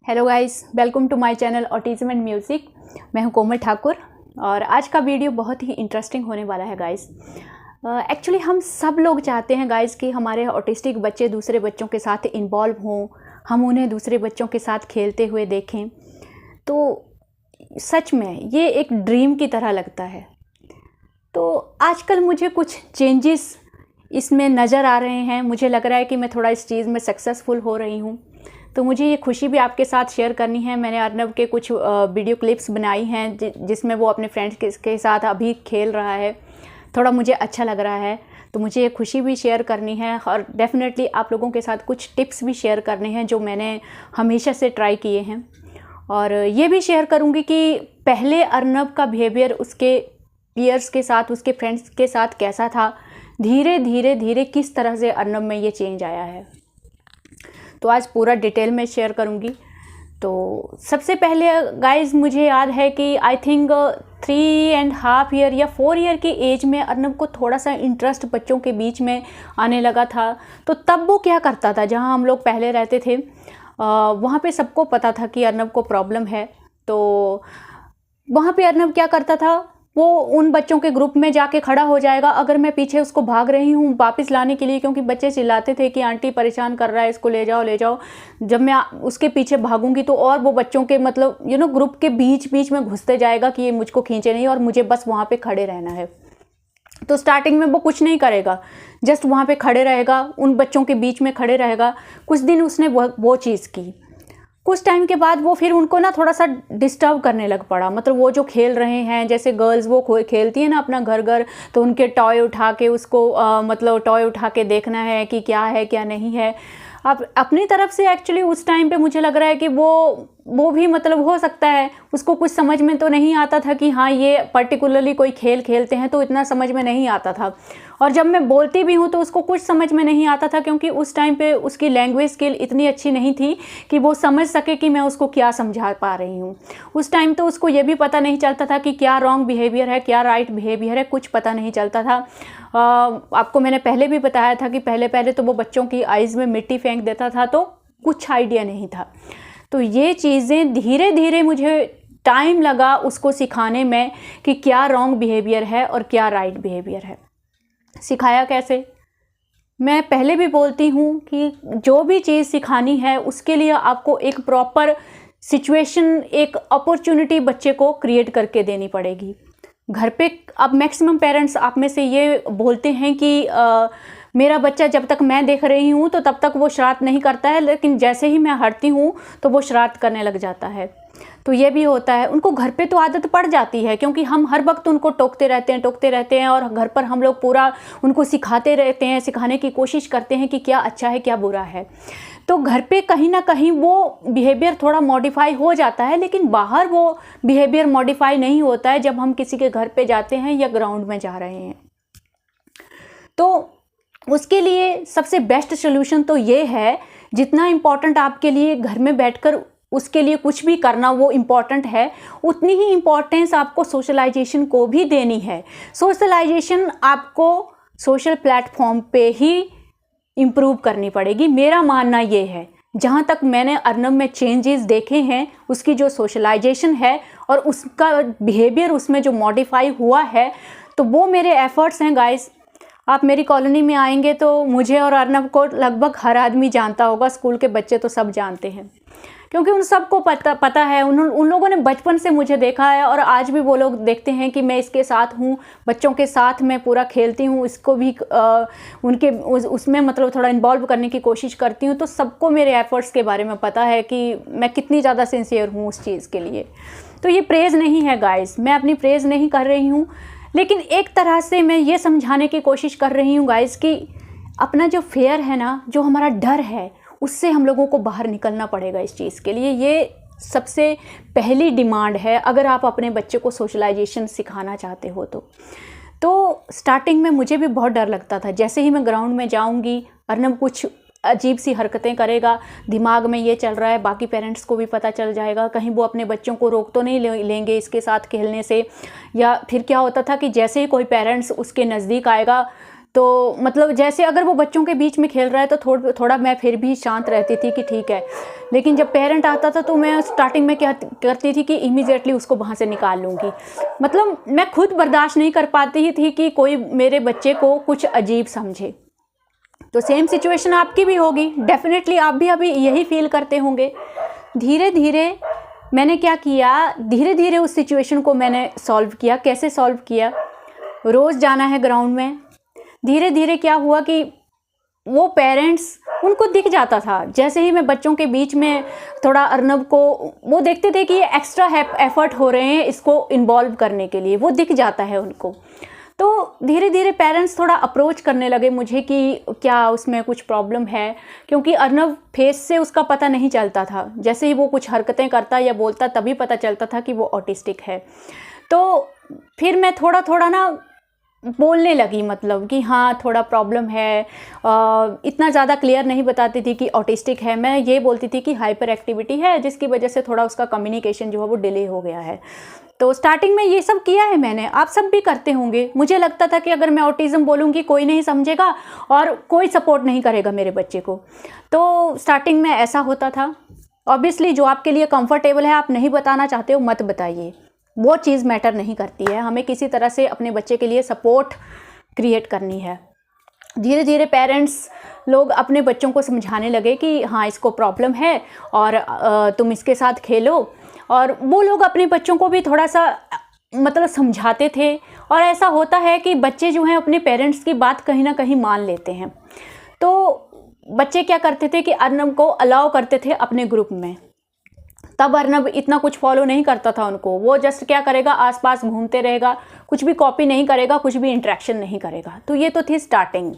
Hello guys, welcome to my channel autism and music. मैं हूं कोमल ठाकुर और आज का वीडियो बहुत ही इंटरेस्टिंग होने वाला है गाइस। एक्चुअली हम सब लोग चाहते हैं गाइस कि हमारे ऑटिस्टिक बच्चे दूसरे बच्चों के साथ इन्वॉल्व हों, हम उन्हें दूसरे बच्चों के साथ खेलते हुए देखें। तो सच में ये एक ड्रीम की तरह लगता है। तो आजकल मुझे कुछ चेंजेस इसमें नज़र आ रहे हैं। मुझे लग रहा है कि मैं थोड़ा इस चीज़ में सक्सेसफुल हो रही हूँ, तो मुझे ये खुशी भी आपके साथ शेयर करनी है। मैंने अर्नब के कुछ वीडियो क्लिप्स बनाई हैं जिसमें वो अपने फ्रेंड्स के साथ अभी खेल रहा है। थोड़ा मुझे अच्छा लग रहा है, तो मुझे ये खुशी भी शेयर करनी है और डेफिनेटली आप लोगों के साथ कुछ टिप्स भी शेयर करने हैं जो मैंने हमेशा से ट्राई किए हैं। और ये भी शेयर करूँगी कि पहले अर्नब का बिहेवियर उसके पीयर्स के साथ, उसके फ्रेंड्स के साथ कैसा था, धीरे धीरे किस तरह से अर्नब में ये चेंज आया है। तो आज पूरा डिटेल में शेयर करूँगी। तो सबसे पहले गाइस, मुझे याद है कि आई थिंक 3.5 ईयर या 4 ईयर की एज में अर्नब को थोड़ा सा इंटरेस्ट बच्चों के बीच में आने लगा था। तो तब वो क्या करता था, जहाँ हम लोग पहले रहते थे वहाँ पे सबको पता था कि अर्नब को प्रॉब्लम है। तो वहाँ पे अर्नब क्या करता था, वो उन बच्चों के ग्रुप में जाके खड़ा हो जाएगा। अगर मैं पीछे उसको भाग रही हूँ वापस लाने के लिए, क्योंकि बच्चे चिल्लाते थे कि आंटी परेशान कर रहा है, इसको ले जाओ ले जाओ। जब मैं उसके पीछे भागूंगी तो और वो बच्चों के मतलब ग्रुप के बीच में घुसते जाएगा कि ये मुझको खींचे नहीं, और मुझे बस वहाँ पे खड़े रहना है। तो स्टार्टिंग में वो कुछ नहीं करेगा, जस्ट वहाँ पे खड़े रहेगा, उन बच्चों के बीच में खड़े रहेगा। कुछ दिन उसने वो चीज़ की। कुछ टाइम के बाद वो फिर उनको ना थोड़ा सा डिस्टर्ब करने लग पड़ा। मतलब वो जो खेल रहे हैं, जैसे गर्ल्स वो खेलती है ना अपना घर घर, तो उनके टॉय उठा के उसको मतलब टॉय उठा के देखना है कि क्या है क्या नहीं है। अब अपनी तरफ से एक्चुअली उस टाइम पे मुझे लग रहा है कि वो भी मतलब हो सकता है उसको कुछ समझ में तो नहीं आता था कि हाँ ये पर्टिकुलरली कोई खेल खेलते हैं, तो इतना समझ में नहीं आता था। और जब मैं बोलती भी हूँ तो उसको कुछ समझ में नहीं आता था, क्योंकि उस टाइम पे उसकी लैंग्वेज स्किल इतनी अच्छी नहीं थी कि वो समझ सके कि मैं उसको क्या समझा पा रही हूँ। उस टाइम तो उसको ये भी पता नहीं चलता था कि क्या रॉन्ग बिहेवियर है, क्या राइट बिहेवियर है, कुछ पता नहीं चलता था। आपको मैंने पहले भी बताया था कि पहले तो वो बच्चों की आइज़ में मिट्टी फेंक देता था, तो कुछ आइडिया नहीं था। तो ये चीज़ें धीरे धीरे मुझे टाइम लगा उसको सिखाने में कि क्या रॉन्ग बिहेवियर है और क्या राइट बिहेवियर है। सिखाया कैसे? मैं पहले भी बोलती हूँ कि जो भी चीज़ सिखानी है उसके लिए आपको एक प्रॉपर सिचुएशन, एक अपॉर्चुनिटी बच्चे को क्रिएट करके देनी पड़ेगी। घर पे अब मैक्सिमम पेरेंट्स आप में से ये बोलते हैं कि मेरा बच्चा जब तक मैं देख रही हूँ तो तब तक वो शरारत नहीं करता है, लेकिन जैसे ही मैं हटती हूँ तो वो शरारत करने लग जाता है। तो ये भी होता है, उनको घर पे तो आदत पड़ जाती है, क्योंकि हम हर वक्त उनको टोकते रहते हैं और घर पर हम लोग पूरा उनको सिखाते रहते हैं, सिखाने की कोशिश करते हैं कि क्या अच्छा है क्या बुरा है। तो घर पे कहीं ना कहीं वो बिहेवियर थोड़ा मॉडिफाई हो जाता है, लेकिन बाहर वो बिहेवियर मॉडिफाई नहीं होता है जब हम किसी के घर पे जाते हैं या ग्राउंड में जा रहे हैं। तो उसके लिए सबसे बेस्ट सोल्यूशन तो ये है, जितना इम्पॉर्टेंट आपके लिए घर में बैठकर उसके लिए कुछ भी करना वो इम्पॉर्टेंट है, उतनी ही इम्पॉर्टेंस आपको सोशलाइजेशन को भी देनी है। सोशलाइजेशन आपको सोशल प्लेटफॉर्म पे ही इम्प्रूव करनी पड़ेगी, मेरा मानना ये है। जहाँ तक मैंने अर्नब में चेंजेस देखे हैं, उसकी जो सोशलाइजेशन है और उसका बिहेवियर उसमें जो मॉडिफाई हुआ है, तो वो मेरे एफर्ट्स हैं गाइस। आप मेरी कॉलोनी में आएंगे तो मुझे और अर्नब को लगभग हर आदमी जानता होगा, स्कूल के बच्चे तो सब जानते हैं, क्योंकि उन सबको पता है। उन लोगों ने बचपन से मुझे देखा है और आज भी वो लोग देखते हैं कि मैं इसके साथ हूँ, बच्चों के साथ मैं पूरा खेलती हूँ, इसको भी उनके उसमें मतलब थोड़ा इन्वॉल्व करने की कोशिश करती हूँ। तो सबको मेरे एफर्ट्स के बारे में पता है कि मैं कितनी ज़्यादा सिंसियर हूँ उस चीज़ के लिए। तो ये प्रेज़ नहीं है गाइस, मैं अपनी प्रेज़ नहीं कर रही हूँ, लेकिन एक तरह से मैं ये समझाने की कोशिश कर रही हूँ गाइस कि अपना जो फेयर है ना, जो हमारा डर है, उससे हम लोगों को बाहर निकलना पड़ेगा। इस चीज़ के लिए ये सबसे पहली डिमांड है, अगर आप अपने बच्चे को सोशलाइजेशन सिखाना चाहते हो तो स्टार्टिंग में मुझे भी बहुत डर लगता था। जैसे ही मैं ग्राउंड में जाऊंगी, अर्नब कुछ अजीब सी हरकतें करेगा, दिमाग में ये चल रहा है, बाकी पेरेंट्स को भी पता चल जाएगा, कहीं वो अपने बच्चों को रोक तो नहीं लेंगे इसके साथ खेलने से। या फिर क्या होता था कि जैसे ही कोई पेरेंट्स उसके नज़दीक आएगा तो मतलब जैसे अगर वो बच्चों के बीच में खेल रहा है तो थोड़ा मैं फिर भी शांत रहती थी कि ठीक है, लेकिन जब पेरेंट आता था तो मैं स्टार्टिंग में क्या करती थी कि इमीडिएटली उसको वहाँ से निकाल लूँगी। मतलब मैं खुद बर्दाश्त नहीं कर पाती थी कि कोई मेरे बच्चे को कुछ अजीब समझे। तो सेम सिचुएशन आपकी भी होगी, डेफिनेटली आप भी अभी यही फील करते होंगे। धीरे धीरे मैंने क्या किया, धीरे धीरे उस सिचुएशन को मैंने सॉल्व किया। कैसे सॉल्व किया? रोज़ जाना है ग्राउंड में। धीरे धीरे क्या हुआ कि वो पेरेंट्स, उनको दिख जाता था जैसे ही मैं बच्चों के बीच में थोड़ा अर्नब को, वो देखते थे कि ये एक्स्ट्रा एफर्ट हो रहे हैं इसको इन्वॉल्व करने के लिए, वो दिख जाता है उनको। तो धीरे धीरे पेरेंट्स थोड़ा अप्रोच करने लगे मुझे कि क्या उसमें कुछ प्रॉब्लम है, क्योंकि अर्नब फेस से उसका पता नहीं चलता था। जैसे ही वो कुछ हरकतें करता या बोलता तभी पता चलता था कि वो ऑटिस्टिक है। तो फिर मैं थोड़ा थोड़ा ना बोलने लगी, मतलब कि हाँ थोड़ा प्रॉब्लम है। इतना ज़्यादा क्लियर नहीं बताती थी कि ऑटिस्टिक है, मैं ये बोलती थी कि हाइपर एक्टिविटी है जिसकी वजह से थोड़ा उसका कम्युनिकेशन जो है वो डिले हो गया है। तो स्टार्टिंग में ये सब किया है मैंने, आप सब भी करते होंगे। मुझे लगता था कि अगर मैं ऑटिज़म बोलूँगी कोई नहीं समझेगा और कोई सपोर्ट नहीं करेगा मेरे बच्चे को। तो स्टार्टिंग में ऐसा होता था। ऑब्वियसली जो आपके लिए कंफर्टेबल है, आप नहीं बताना चाहते हो मत बताइए, वो चीज़ मैटर नहीं करती है। हमें किसी तरह से अपने बच्चे के लिए सपोर्ट क्रिएट करनी है। धीरे धीरे पेरेंट्स लोग अपने बच्चों को समझाने लगे कि हाँ इसको प्रॉब्लम है और तुम इसके साथ खेलो, और वो लोग अपने बच्चों को भी थोड़ा सा मतलब समझाते थे। और ऐसा होता है कि बच्चे जो हैं अपने पेरेंट्स की बात कहीं ना कहीं मान लेते हैं। तो बच्चे क्या करते थे कि अर्नब को अलाउ करते थे अपने ग्रुप में। तब अर्नब इतना कुछ फॉलो नहीं करता था उनको, वो जस्ट क्या करेगा, आसपास घूमते रहेगा, कुछ भी कॉपी नहीं करेगा, कुछ भी इंटरेक्शन नहीं करेगा। तो ये तो थी स्टार्टिंग।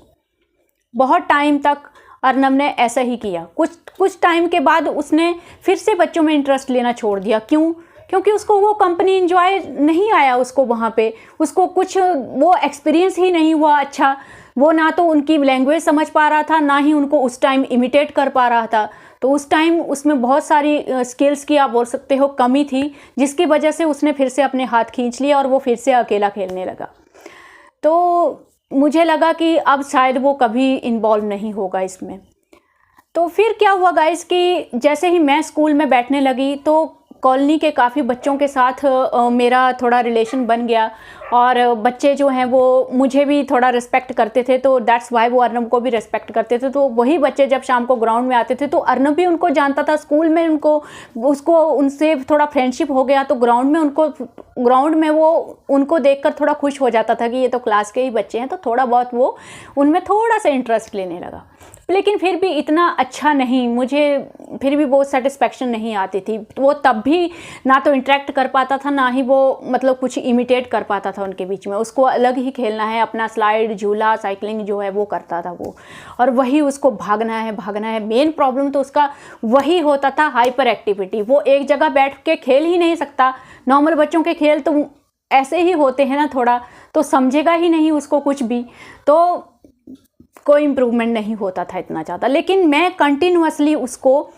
बहुत टाइम तक अर्नब ने ऐसा ही किया। कुछ टाइम के बाद उसने फिर से बच्चों में इंटरेस्ट लेना छोड़ दिया। क्यों? क्योंकि उसको वो कंपनी एंजॉय नहीं आया, उसको वहाँ पे उसको कुछ वो एक्सपीरियंस ही नहीं हुआ अच्छा। वो ना तो उनकी लैंग्वेज समझ पा रहा था, ना ही उनको उस टाइम इमिटेट कर पा रहा था। तो उस टाइम उसमें बहुत सारी स्किल्स की, आप बोल सकते हो, कमी थी, जिसकी वजह से उसने फिर से अपने हाथ खींच लिया और वो फिर से अकेला खेलने लगा। तो मुझे लगा कि अब शायद वो कभी इन्वॉल्व नहीं होगा इसमें। तो फिर क्या हुआ गाइस कि जैसे ही मैं स्कूल में बैठने लगी तो कॉलोनी के काफ़ी बच्चों के साथ मेरा थोड़ा रिलेशन बन गया, और बच्चे जो हैं वो मुझे भी थोड़ा रिस्पेक्ट करते थे। तो दैट्स वाई वो अर्नब को भी रिस्पेक्ट करते थे। तो वही बच्चे जब शाम को ग्राउंड में आते थे तो अर्नब भी उनको जानता था। स्कूल में उसको उनसे थोड़ा फ्रेंडशिप हो गया, तो ग्राउंड में वो उनको देखकर थोड़ा खुश हो जाता था कि ये तो क्लास के ही बच्चे हैं। तो थोड़ा बहुत वो उनमें थोड़ा सा इंटरेस्ट लेने लगा, लेकिन फिर भी इतना अच्छा नहीं, मुझे फिर भी वो सेटिस्फेक्शन नहीं आती थी। वो तब भी ना तो इंटरेक्ट कर पाता था, ना ही वो मतलब कुछ इमिटेट कर पाता था उनके बीच में। उसको अलग ही खेलना है, अपना स्लाइड, झूला, साइकिलिंग जो है वो करता था वो, और वही उसको भागना है। मेन प्रॉब्लम तो उसका वही होता था, हाइपर एक्टिविटी। वो एक जगह बैठ के खेल ही नहीं सकता। नॉर्मल बच्चों के खेल तो ऐसे ही होते हैं ना, थोड़ा तो समझेगा ही नहीं उसको कुछ भी, तो कोई इम्प्रूवमेंट नहीं होता था इतना ज़्यादा। लेकिन मैं कंटिन्यूअसली उसको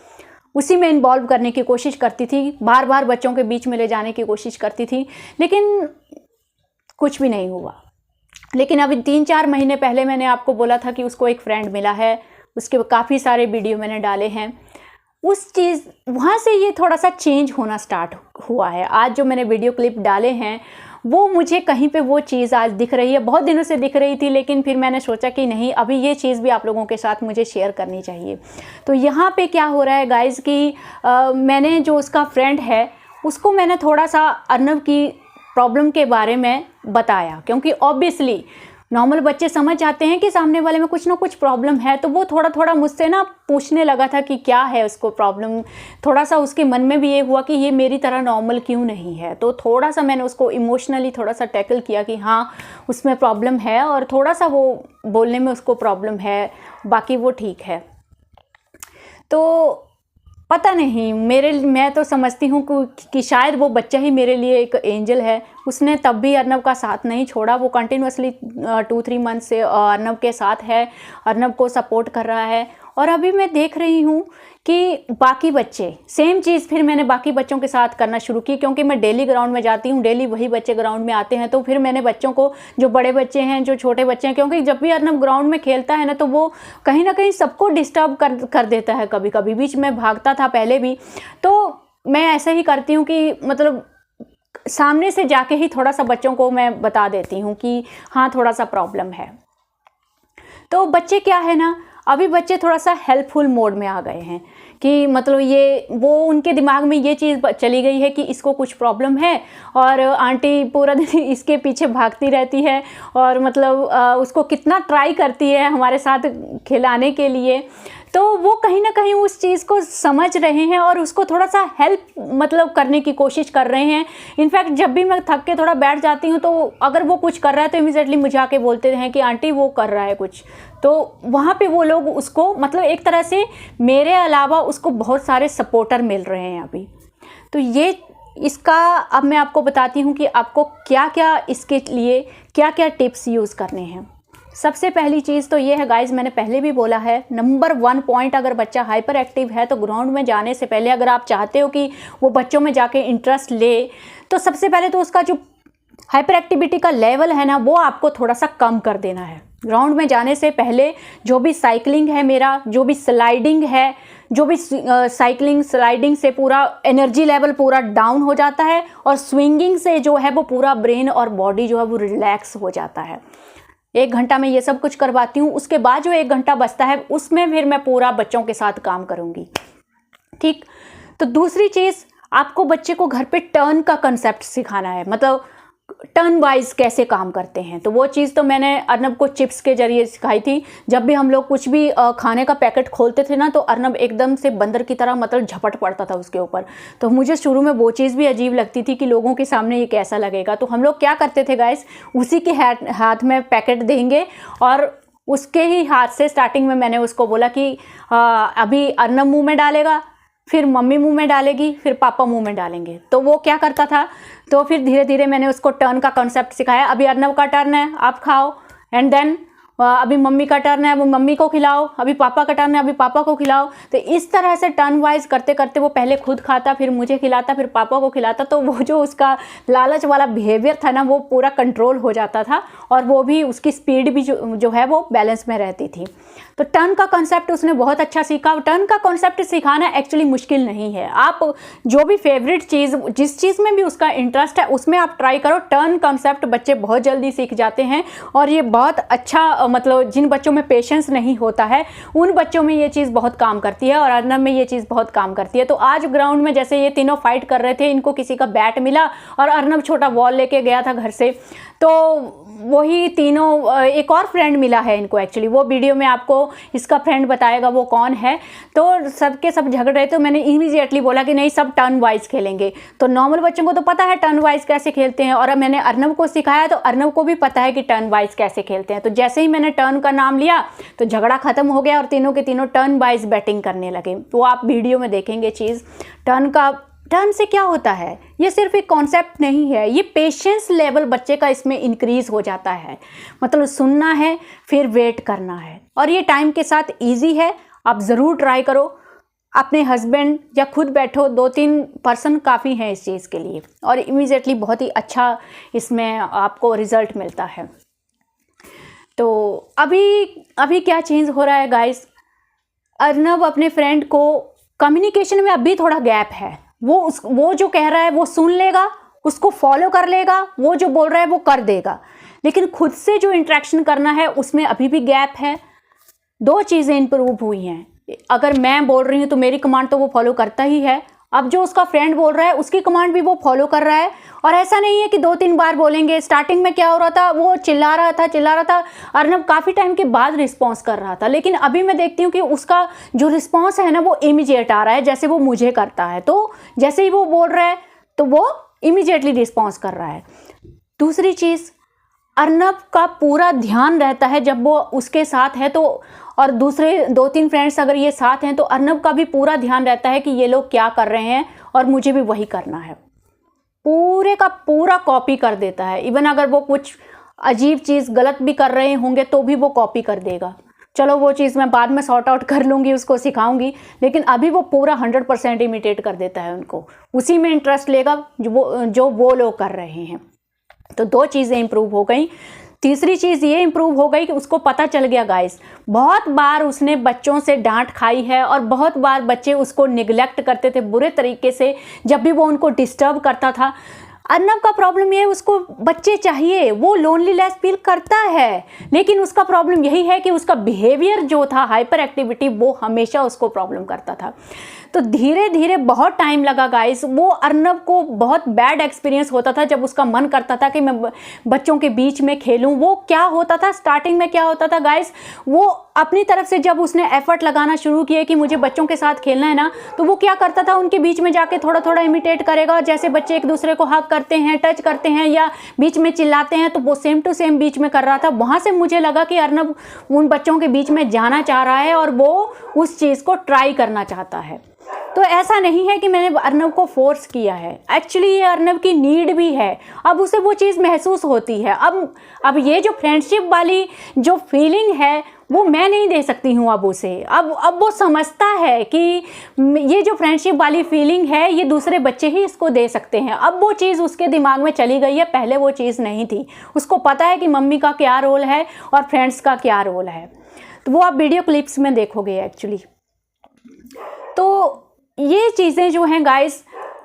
उसी में इन्वॉल्व करने की कोशिश करती थी, बार बार बच्चों के बीच में ले जाने की कोशिश करती थी, लेकिन कुछ भी नहीं हुआ। लेकिन अभी 3-4 महीने पहले मैंने आपको बोला था कि उसको एक फ्रेंड मिला है, उसके काफ़ी सारे वीडियो मैंने डाले हैं। उस चीज़ वहाँ से ये थोड़ा सा चेंज होना स्टार्ट हुआ है। आज जो मैंने वीडियो क्लिप डाले हैं वो मुझे कहीं पे वो चीज़ आज दिख रही है। बहुत दिनों से दिख रही थी, लेकिन फिर मैंने सोचा कि नहीं, अभी ये चीज़ भी आप लोगों के साथ मुझे शेयर करनी चाहिए। तो यहाँ पे क्या हो रहा है गाइज़ कि मैंने जो उसका फ्रेंड है उसको मैंने थोड़ा सा अर्नब की प्रॉब्लम के बारे में बताया, क्योंकि ऑब्वियसली नॉर्मल बच्चे समझ जाते हैं कि सामने वाले में कुछ ना कुछ प्रॉब्लम है। तो वो थोड़ा थोड़ा मुझसे ना पूछने लगा था कि क्या है उसको प्रॉब्लम। थोड़ा सा उसके मन में भी ये हुआ कि ये मेरी तरह नॉर्मल क्यों नहीं है। तो थोड़ा सा मैंने उसको इमोशनली थोड़ा सा टैकल किया कि हाँ उसमें प्रॉब्लम है, और थोड़ा सा वो बोलने में उसको प्रॉब्लम है, बाकी वो ठीक है। तो पता नहीं, मैं तो समझती हूँ कि शायद वो बच्चा ही मेरे लिए एक एंजल है। उसने तब भी अर्नब का साथ नहीं छोड़ा। वो कंटिन्यूअसली 2-3 मंथ से अर्नब के साथ है, अर्नब को सपोर्ट कर रहा है। और अभी मैं देख रही हूँ कि बाकी बच्चे सेम चीज़ फिर मैंने बाकी बच्चों के साथ करना शुरू की, क्योंकि मैं डेली ग्राउंड में जाती हूँ, डेली वही बच्चे ग्राउंड में आते हैं। तो फिर मैंने बच्चों को, जो बड़े बच्चे हैं, जो छोटे बच्चे हैं, क्योंकि जब भी अर्नब ग्राउंड में खेलता है ना तो वो कहीं ना कहीं सबको डिस्टर्ब कर देता है। कभी कभी बीच में भागता था पहले भी, तो मैं ऐसा ही करती हूँ कि मतलब सामने से जाके ही थोड़ा सा बच्चों को मैं बता देती हूँ कि हाँ थोड़ा सा प्रॉब्लम है। तो बच्चे क्या है ना, अभी बच्चे थोड़ा सा हेल्पफुल मोड में आ गए हैं कि मतलब ये वो उनके दिमाग में ये चीज़ चली गई है कि इसको कुछ प्रॉब्लम है और आंटी पूरा दिन इसके पीछे भागती रहती है और मतलब उसको कितना ट्राई करती है हमारे साथ खिलाने के लिए। तो वो कहीं ना कहीं उस चीज़ को समझ रहे हैं और उसको थोड़ा सा हेल्प मतलब करने की कोशिश कर रहे हैं। इनफैक्ट जब भी मैं थक के थोड़ा बैठ जाती हूँ तो अगर वो कुछ कर रहा है तो इमीडिएटली मुझे आके बोलते हैं कि आंटी वो कर रहा है कुछ। तो वहाँ पे वो लोग उसको मतलब एक तरह से मेरे अलावा उसको बहुत सारे सपोर्टर मिल रहे हैं अभी। तो ये इसका अब मैं आपको बताती हूँ कि आपको क्या क्या इसके लिए क्या क्या टिप्स यूज़ करने हैं। सबसे पहली चीज़ तो ये है गाइज, मैंने पहले भी बोला है, नंबर 1 पॉइंट, अगर बच्चा हाइपर एक्टिव है तो ग्राउंड में जाने से पहले अगर आप चाहते हो कि वो बच्चों में जाके इंटरेस्ट ले, तो सबसे पहले तो उसका जो हाइपर एक्टिविटी का लेवल है ना वो आपको थोड़ा सा कम कर देना है। ग्राउंड में जाने से पहले जो भी साइकिलिंग है मेरा, जो भी स्लाइडिंग है, जो भी साइकिलिंग स्लाइडिंग से पूरा एनर्जी लेवल पूरा डाउन हो जाता है और स्विंगिंग से जो है वो पूरा ब्रेन और बॉडी जो है वो रिलैक्स हो जाता है। 1 घंटा में ये सब कुछ करवाती हूँ। उसके बाद जो 1 घंटा बचता है उसमें फिर मैं पूरा बच्चों के साथ काम करूँगी। ठीक, तो दूसरी चीज़, आपको बच्चे को घर पे टर्न का कंसेप्ट सिखाना है, मतलब टर्न वाइज कैसे काम करते हैं। तो वो चीज़ तो मैंने अर्नब को चिप्स के जरिए सिखाई थी। जब भी हम लोग कुछ भी खाने का पैकेट खोलते थे ना तो अर्नब एकदम से बंदर की तरह मतलब झपट पड़ता था उसके ऊपर। तो मुझे शुरू में वो चीज़ भी अजीब लगती थी कि लोगों के सामने ये कैसा लगेगा। तो हम लोग क्या करते थे गाइस, उसी के हाथ में पैकेट देंगे और उसके ही हाथ से स्टार्टिंग में मैंने उसको बोला कि अभी अर्नब मुँह में डालेगा, फिर मम्मी मुंह में डालेगी, फिर पापा मुंह में डालेंगे। तो वो क्या करता था, तो फिर धीरे धीरे मैंने उसको टर्न का कॉन्सेप्ट सिखाया। अभी अर्नब का टर्न है, आप खाओ, एंड देन अभी मम्मी का टर्न है, वो मम्मी को खिलाओ, अभी पापा का टर्न है, अभी पापा को खिलाओ। तो इस तरह से टर्न वाइज करते करते वो पहले खुद खाता, फिर मुझे खिलाता, फिर पापा को खिलाता। तो वो जो उसका लालच वाला बिहेवियर था ना वो पूरा कंट्रोल हो जाता था और वो भी उसकी स्पीड भी जो है वो बैलेंस में रहती थी। तो टर्न का कॉन्सेप्ट उसने बहुत अच्छा सीखा। टर्न का कॉन्सेप्ट सिखाना एक्चुअली मुश्किल नहीं है। आप जो भी फेवरेट चीज़, जिस चीज़ में भी उसका इंटरेस्ट है उसमें आप ट्राई करो। टर्न कॉन्सेप्ट बच्चे बहुत जल्दी सीख जाते हैं और ये बहुत अच्छा, मतलब जिन बच्चों में पेशेंस नहीं होता है उन बच्चों में ये चीज़ बहुत काम करती है और अर्नब में ये चीज़ बहुत काम करती है। तो आज ग्राउंड में जैसे ये तीनों फाइट कर रहे थे, इनको किसी का बैट मिला और अर्नब छोटा बॉल लेके गया था घर से, तो वही तीनों, एक और फ्रेंड मिला है इनको एक्चुअली, वो वीडियो में आपको इसका फ्रेंड बताएगा वो कौन है। तो सबके सब झगड़ रहे, तो मैंने इमीडिएटली बोला कि नहीं, सब टर्न वाइज खेलेंगे। तो नॉर्मल बच्चों को तो पता है टर्न वाइज कैसे खेलते हैं और अब मैंने अर्नब को सिखाया तो अर्नब को भी पता है कि टर्न वाइज कैसे खेलते हैं। तो जैसे ही मैंने टर्न का नाम लिया तो झगड़ा खत्म हो गया और तीनों के तीनों टर्न वाइज बैटिंग करने लगे। तो आप वीडियो में देखेंगे चीज़। टर्न से क्या होता है, ये सिर्फ एक कॉन्सेप्ट नहीं है, ये पेशेंस लेवल बच्चे का इसमें इंक्रीज हो जाता है। मतलब सुनना है, फिर वेट करना है और ये टाइम के साथ इजी है। आप ज़रूर ट्राई करो। अपने हस्बैंड या खुद बैठो, 2-3 पर्सन काफ़ी हैं इस चीज़ के लिए और इमीडिएटली बहुत ही अच्छा इसमें आपको रिजल्ट मिलता है। तो अभी क्या चेंज हो रहा है गाइस, अर्नब अपने फ्रेंड को कम्युनिकेशन में अभी थोड़ा गैप है। वो जो कह रहा है वो सुन लेगा, उसको फॉलो कर लेगा, वो जो बोल रहा है वो कर देगा, लेकिन खुद से जो इंटरेक्शन करना है उसमें अभी भी गैप है। 2 चीज़ें इंप्रूव हुई हैं। अगर मैं बोल रही हूँ तो मेरी कमांड तो वो फॉलो करता ही है। अब जो उसका फ्रेंड बोल रहा है उसकी कमांड भी वो फॉलो कर रहा है। और ऐसा नहीं है कि 2-3 बार बोलेंगे। स्टार्टिंग में क्या हो रहा था, वो चिल्ला रहा था। अर्नब काफ़ी टाइम के बाद रिस्पॉन्स कर रहा था, लेकिन अभी मैं देखती हूँ कि उसका जो रिस्पॉन्स है ना वो इमीडिएट आ रहा है, जैसे वो मुझे करता है। तो जैसे ही वो बोल रहा है तो वो इमीडिएटली रिस्पॉन्स कर रहा है। दूसरी चीज़, अर्नब का पूरा ध्यान रहता है जब वो उसके साथ है तो, और दूसरे 2-3 फ्रेंड्स अगर ये साथ हैं तो अर्नब का भी पूरा ध्यान रहता है कि ये लोग क्या कर रहे हैं और मुझे भी वही करना है। पूरे का पूरा कॉपी कर देता है। इवन अगर वो कुछ अजीब चीज़ गलत भी कर रहे होंगे तो भी वो कॉपी कर देगा। चलो वो चीज़ मैं बाद में सॉर्ट आउट कर लूँगी, उसको सिखाऊंगी, लेकिन अभी वो पूरा 100% इमिटेट कर देता है, उनको उसी में इंटरेस्ट लेगा जो वो लोग कर रहे हैं। तो 2 चीज़ें इंप्रूव हो गई। तीसरी चीज़ ये इंप्रूव हो गई कि उसको पता चल गया गाइस, बहुत बार उसने बच्चों से डांट खाई है और बहुत बार बच्चे उसको निगलेक्ट करते थे बुरे तरीके से जब भी वो उनको डिस्टर्ब करता था। अर्नब का प्रॉब्लम ये है, उसको बच्चे चाहिए, वो लोनलीनेस फील करता है, लेकिन उसका प्रॉब्लम यही है कि उसका बिहेवियर जो था हाइपर एक्टिविटी, वो हमेशा उसको प्रॉब्लम करता था। तो धीरे धीरे बहुत टाइम लगा गाइस। वो अर्नब को बहुत बैड एक्सपीरियंस होता था जब उसका मन करता था कि मैं बच्चों के बीच में खेलूं। वो क्या होता था स्टार्टिंग में, क्या होता था गाइस, वो अपनी तरफ से जब उसने एफर्ट लगाना शुरू किए कि मुझे बच्चों के साथ खेलना है ना, तो वो क्या करता था, उनके बीच में जाके थोड़ा थोड़ा इमिटेट करेगा। जैसे बच्चे एक दूसरे को हग करते हैं, टच करते हैं या बीच में चिल्लाते हैं, तो वो सेम टू सेम बीच में कर रहा था। वहाँ से मुझे लगा कि अर्नब उन बच्चों के बीच में जाना चाह रहा है और वो उस चीज़ को ट्राई करना चाहता है। तो ऐसा नहीं है कि मैंने अर्नब को फोर्स किया है, एक्चुअली ये अर्नब की नीड भी है। अब उसे वो चीज़ महसूस होती है। अब ये जो फ्रेंडशिप वाली जो फीलिंग है वो मैं नहीं दे सकती हूँ अब उसे। अब वो समझता है कि ये जो फ्रेंडशिप वाली फीलिंग है ये दूसरे बच्चे ही इसको दे सकते हैं। अब वो चीज़ उसके दिमाग में चली गई है, पहले वो चीज़ नहीं थी। उसको पता है कि मम्मी का क्या रोल है और फ्रेंड्स का क्या रोल है। तो वो आप वीडियो क्लिप्स में देखोगे एक्चुअली। तो ये चीज़ें जो हैं गाइस,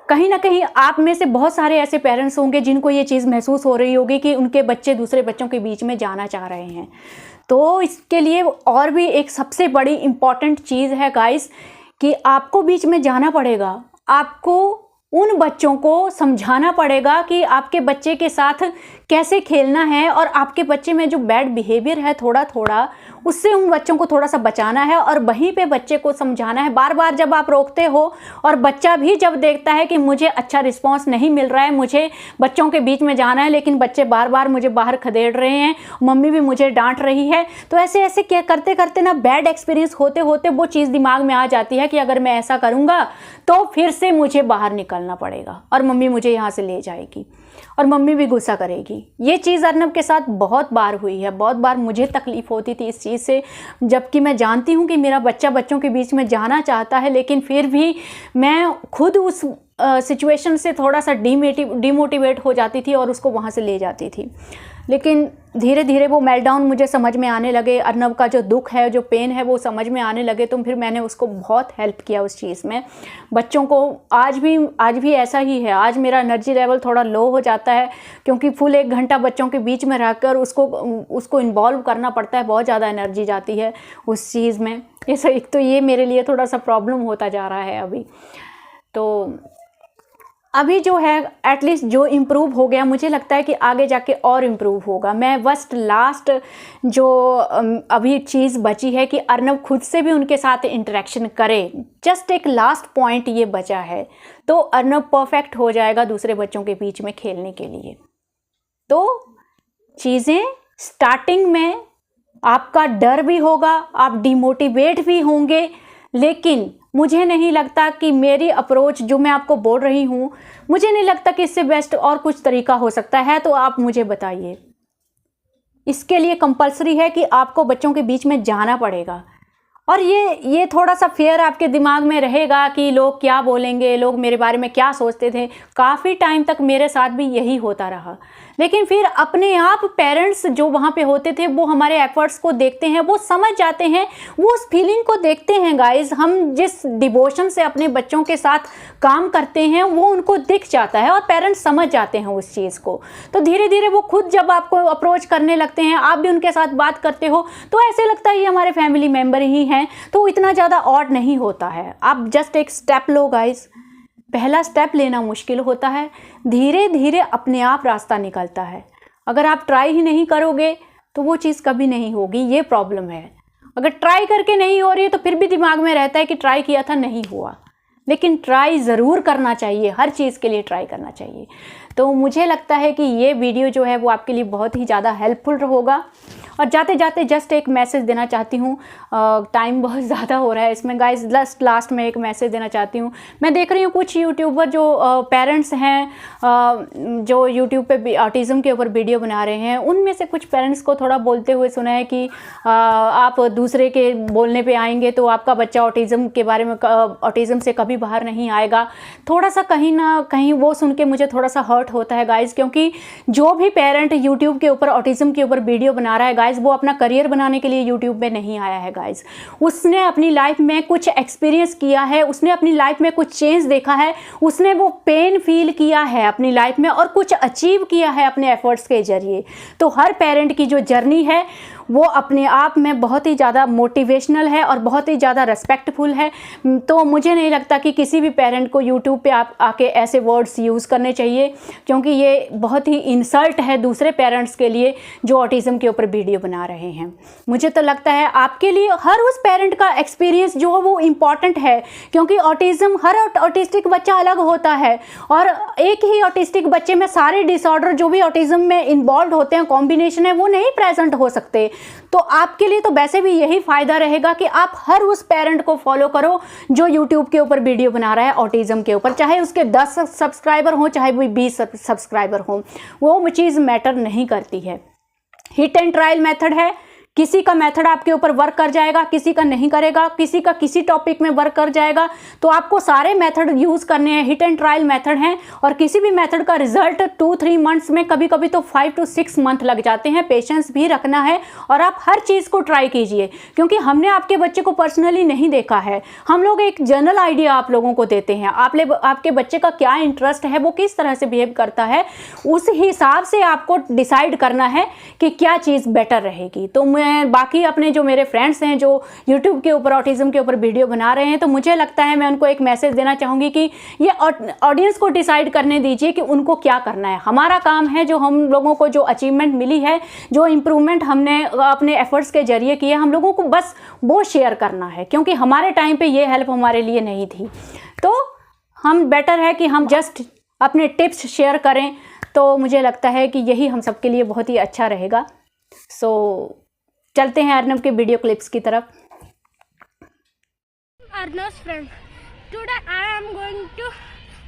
कहीं ना कहीं आप में से बहुत सारे ऐसे पेरेंट्स होंगे जिनको ये चीज़ महसूस हो रही होगी कि उनके बच्चे दूसरे बच्चों के बीच में जाना चाह रहे हैं। तो इसके लिए और भी एक सबसे बड़ी इम्पॉर्टेंट चीज़ है गाइस कि आपको बीच में जाना पड़ेगा। आपको उन बच्चों को समझाना पड़ेगा कि आपके बच्चे के साथ कैसे खेलना है और आपके बच्चे में जो बैड बिहेवियर है थोड़ा थोड़ा, उससे उन बच्चों को थोड़ा सा बचाना है और वहीं पे बच्चे को समझाना है। बार बार जब आप रोकते हो और बच्चा भी जब देखता है कि मुझे अच्छा रिस्पांस नहीं मिल रहा है, मुझे बच्चों के बीच में जाना है लेकिन बच्चे बार बार मुझे बाहर खदेड़ रहे हैं, मम्मी भी मुझे डांट रही है, तो ऐसे ऐसे क्या करते करते ना बैड एक्सपीरियंस होते होते वो चीज़ दिमाग में आ जाती है कि अगर मैं ऐसा करूँगा तो फिर से मुझे बाहर निकलना पड़ेगा और मम्मी मुझे यहाँ से ले जाएगी और मम्मी भी गुस्सा करेगी। ये चीज़ अर्नब के साथ बहुत बार हुई है। बहुत बार मुझे तकलीफ़ होती थी इस चीज़ से, जबकि मैं जानती हूँ कि मेरा बच्चा बच्चों के बीच में जाना चाहता है, लेकिन फिर भी मैं खुद उस सिचुएशन से थोड़ा सा डिमोटिवेट हो जाती थी और उसको वहाँ से ले जाती थी। लेकिन धीरे धीरे वो मेल्टडाउन मुझे समझ में आने लगे, अर्नब का जो दुख है, जो पेन है, वो समझ में आने लगे। तो फिर मैंने उसको बहुत हेल्प किया उस चीज़ में। बच्चों को आज भी ऐसा ही है। आज मेरा एनर्जी लेवल थोड़ा लो हो जाता है क्योंकि फुल 1 घंटा बच्चों के बीच में रहकर उसको इन्वॉल्व करना पड़ता है। बहुत ज़्यादा एनर्जी जाती है उस चीज़ में। एक तो ये मेरे लिए थोड़ा सा प्रॉब्लम होता जा रहा है अभी। तो अभी जो है एटलीस्ट जो इम्प्रूव हो गया, मुझे लगता है कि आगे जाके और इम्प्रूव होगा। मैं बस लास्ट जो अभी चीज़ बची है कि अर्नब खुद से भी उनके साथ इंटरेक्शन करे, जस्ट एक लास्ट पॉइंट ये बचा है, तो अर्नब परफेक्ट हो जाएगा दूसरे बच्चों के बीच में खेलने के लिए। तो चीज़ें स्टार्टिंग में आपका डर भी होगा, आप डिमोटिवेट भी होंगे, लेकिन मुझे नहीं लगता कि मेरी अप्रोच जो मैं आपको बोल रही हूँ, मुझे नहीं लगता कि इससे बेस्ट और कुछ तरीका हो सकता है। तो आप मुझे बताइए। इसके लिए कंपलसरी है कि आपको बच्चों के बीच में जाना पड़ेगा। और ये थोड़ा सा फेयर आपके दिमाग में रहेगा कि लोग क्या बोलेंगे, लोग मेरे बारे में क्या सोचते थे। काफ़ी टाइम तक मेरे साथ भी यही होता रहा, लेकिन फिर अपने आप पेरेंट्स जो वहाँ पे होते थे वो हमारे एफर्ट्स को देखते हैं, वो समझ जाते हैं, वो उस फीलिंग को देखते हैं गाइज। हम जिस डिवोशन से अपने बच्चों के साथ काम करते हैं वो उनको दिख जाता है और पेरेंट्स समझ जाते हैं उस चीज़ को। तो धीरे धीरे वो खुद जब आपको अप्रोच करने लगते हैं, आप भी उनके साथ बात करते हो, तो ऐसे लगता है ये हमारे फैमिली मेम्बर ही हैं। तो इतना ज़्यादा ऑड नहीं होता है। आप जस्ट एक स्टेप लो गाइज। पहला स्टेप लेना मुश्किल होता है, धीरे धीरे अपने आप रास्ता निकलता है। अगर आप ट्राई ही नहीं करोगे तो वो चीज़ कभी नहीं होगी, ये प्रॉब्लम है। अगर ट्राई करके नहीं हो रही है तो फिर भी दिमाग में रहता है कि ट्राई किया था, नहीं हुआ। लेकिन ट्राई ज़रूर करना चाहिए, हर चीज़ के लिए ट्राई करना चाहिए। तो मुझे लगता है कि ये वीडियो जो है वो आपके लिए बहुत ही ज़्यादा हेल्पफुल होगा और जाते जाते जस्ट एक मैसेज देना चाहती हूँ, टाइम बहुत ज़्यादा हो रहा है इसमें गाइस, जस्ट लास्ट में एक मैसेज देना चाहती हूँ। मैं देख रही हूँ कुछ यूट्यूबर जो पेरेंट्स हैं, जो यूट्यूब पे ऑटिज़म के ऊपर वीडियो बना रहे हैं, उनमें से कुछ पेरेंट्स को थोड़ा बोलते हुए सुना है कि आप दूसरे के बोलने पे आएंगे तो आपका बच्चा ऑटिज़म के बारे में, ऑटिज़म से कभी बाहर नहीं आएगा। थोड़ा सा कहीं ना कहीं वो सुन के मुझे थोड़ा सा हर्ट होता है गाइज़, क्योंकि जो भी पेरेंट यूट्यूब के ऊपर ऑटिज़म के ऊपर वीडियो बना रहा है गाइज़, वो अपना करियर बनाने के लिए यूट्यूब पे नहीं आया है गाइज़। उसने अपनी लाइफ में कुछ एक्सपीरियंस किया है, उसने अपनी लाइफ में कुछ चेंज देखा है, उसने वो पेन फील किया है अपनी लाइफ में और कुछ अचीव किया है अपने एफर्ट्स के जरिए। तो हर पेरेंट की जो जर्नी है वो अपने आप में बहुत ही ज़्यादा मोटिवेशनल है और बहुत ही ज़्यादा रेस्पेक्टफुल है। तो मुझे नहीं लगता कि किसी भी पेरेंट को यूट्यूब पे आके ऐसे वर्ड्स यूज़ करने चाहिए, क्योंकि ये बहुत ही इंसल्ट है दूसरे पेरेंट्स के लिए जो ऑटिज़म के ऊपर वीडियो बना रहे हैं। मुझे तो लगता है आपके लिए हर उस पेरेंट का एक्सपीरियंस जो है वो इम्पॉर्टेंट है, क्योंकि ऑटिज़म, हर ऑटिस्टिक बच्चा अलग होता है और एक ही ऑटिस्टिक बच्चे में सारे डिसऑर्डर जो भी ऑटिज़म में इन्वॉल्व होते हैं, कॉम्बिनेशन है, वो नहीं प्रेजेंट हो सकते। तो आपके लिए तो वैसे भी यही फ़ायदा रहेगा कि आप हर उस पेरेंट को फॉलो करो जो यूट्यूब के ऊपर वीडियो बना रहा है ऑटिज़म के ऊपर, चाहे उसके 10 सब्सक्राइबर हों, चाहे वो 20 सब्सक्राइबर हों, वो चीज़ मैटर नहीं करती है। हिट एंड ट्रायल मेथड है, किसी का मेथड आपके ऊपर वर्क कर जाएगा, किसी का नहीं करेगा, किसी का किसी टॉपिक में वर्क कर जाएगा। तो आपको सारे मेथड यूज़ करने हैं, हिट एंड ट्रायल मेथड हैं, और किसी भी मेथड का रिजल्ट 2-3 मंथ्स में, कभी कभी तो 5 to 6 मंथ लग जाते हैं। पेशेंस भी रखना है और आप हर चीज़ को ट्राई कीजिए, क्योंकि हमने आपके बच्चे को पर्सनली नहीं देखा है, हम लोग एक जनरल आइडिया आप लोगों को देते हैं। आपके बच्चे का क्या इंटरेस्ट है, वो किस तरह से बिहेव करता है, उस हिसाब से आपको डिसाइड करना है कि क्या चीज़ बेटर रहेगी। तो मैं बाकी अपने जो मेरे फ्रेंड्स हैं जो यूट्यूब के ऊपर ऑटिज़म के ऊपर वीडियो बना रहे हैं, तो मुझे लगता है मैं उनको एक मैसेज देना चाहूँगी कि ये ऑडियंस को डिसाइड करने दीजिए कि उनको क्या करना है। हमारा काम है, जो हम लोगों को जो अचीवमेंट मिली है, जो इम्प्रूवमेंट हमने अपने एफर्ट्स के जरिए किए, हम लोगों को बस वो शेयर करना है, क्योंकि हमारे टाइम पे ये हेल्प हमारे लिए नहीं थी। तो हम बेटर है कि हम जस्ट अपने टिप्स शेयर करें, तो मुझे लगता है कि यही हम सबके लिए बहुत ही अच्छा रहेगा। सो चलते हैं अर्नव के वीडियो क्लिप्स की तरफ। Arnav's friend. Today I am going to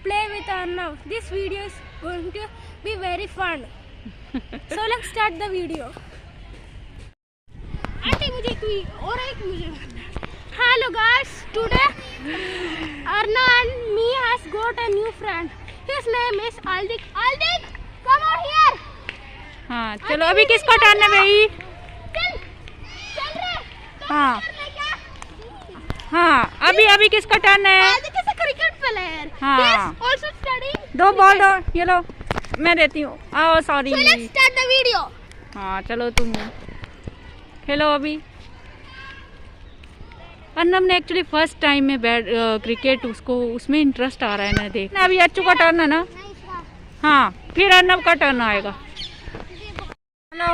play with Arnav. This video is going to be very fun. So let's start the video. Aunty मुझे मुझे Hello guys. Today Arnav and me has got a new friend. His name is Aldik. Aldik, come out here. हाँ चलो, अभी किसका turn है भाई? हाँ हाँ, अभी किसका टर्न है? Cricket player. हाँ, also studying। दो बॉल दो, ये लो मैं देती हूँ। आओ sorry. So let's start the video। हाँ चलो तुम खेलो अभी। अर्नव ने एक्चुअली फर्स्ट टाइम में क्रिकेट, उसको उसमें इंटरेस्ट आ रहा है, मैं देख। अभी अच्छू का टर्न है ना? हाँ, फिर अर्नव का टर्न आएगा। हेलो,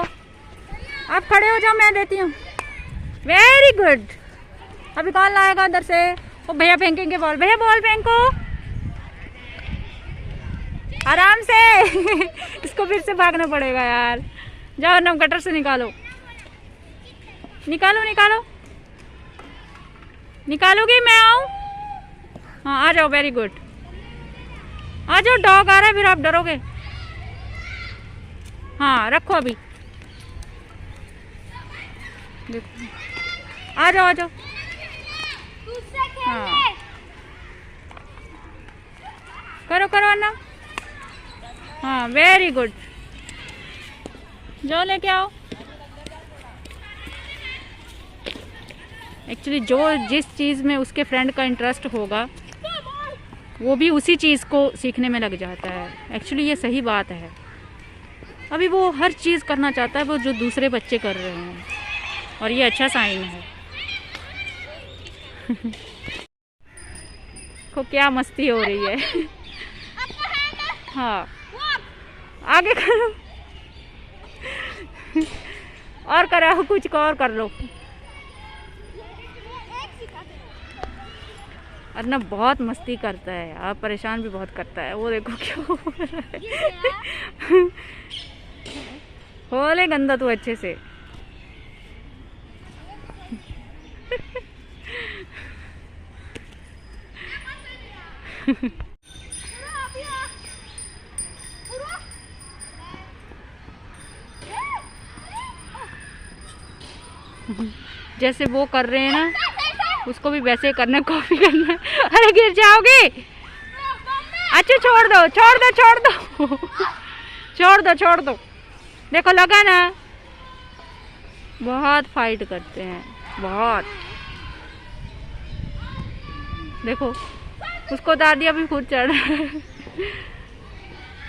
आप खड़े हो जाओ, मैं देती हूँ। Very good. अभी कौन लाएगा अंदर से? वो भैया फेंकेंगे बॉल। भैया बॉल फेंको आराम से। इसको फिर से भागना पड़ेगा यार। जाओ ना, गटर से निकालो निकालो निकालो। निकालोगी? मैं आऊँ? हाँ आ जाओ। वेरी गुड, आ जाओ। डॉग आ रहा है, फिर आप डरोगे। हाँ रखो अभी, देखो। आ जाओ आ जाओ। हाँ करो करो अन्ना। हाँ वेरी गुड, जाओ लेके आओ। एक्चुअली जो जिस चीज़ में उसके फ्रेंड का इंटरेस्ट होगा, वो भी उसी चीज़ को सीखने में लग जाता है। एक्चुअली ये सही बात है। अभी वो हर चीज़ करना चाहता है वो जो दूसरे बच्चे कर रहे हैं, और ये अच्छा साइन है। को क्या मस्ती हो रही है। हाँ आगे करो और कराओ, कुछ और कर लो। अर्नव बहुत मस्ती करता है यार, परेशान भी बहुत करता है। वो देखो क्या हो रहा है। खोले गंदा तू अच्छे से। जैसे वो कर रहे हैं ना, उसको भी वैसे करना, कॉपी करना। अरे गिर जाओगे। अच्छा छोड़ दो छोड़ दो छोड़ दो छोड़ दो छोड़ दो। देखो लगा ना, बहुत फाइट करते हैं बहुत। देखो उसको दादी अभी खुद चढ़ रहा है।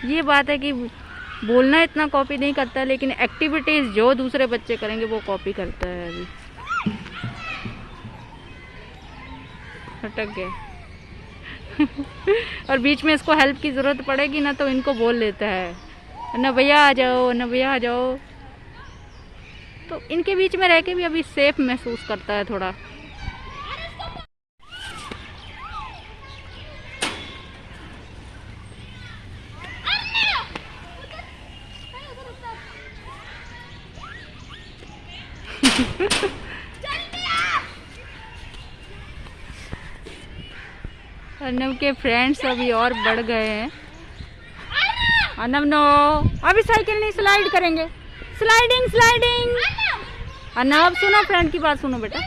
ये बात है कि बोलना इतना कॉपी नहीं करता, लेकिन एक्टिविटीज जो दूसरे बच्चे करेंगे वो कॉपी करता है। अभी अटक गए। और बीच में इसको हेल्प की जरूरत पड़ेगी ना तो इनको बोल लेता है, अन्ना भैया आ जाओ, अन्ना भैया आ जाओ। तो इनके बीच में रह के भी अभी सेफ महसूस करता है थोड़ा। अर्नव के फ्रेंड्स अभी और बढ़ गए हैं। अर्नव नो, अभी साइकिल नहीं, स्लाइड करेंगे, स्लाइडिंग स्लाइडिंग। अर्नव सुनो, फ्रेंड की बात सुनो बेटा।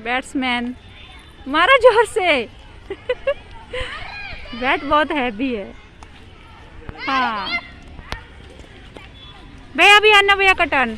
बैट्समैन मारा जोर से। बैट बहुत हैवी है। हाँ भैया, अभी अन्ना भैया का टर्न।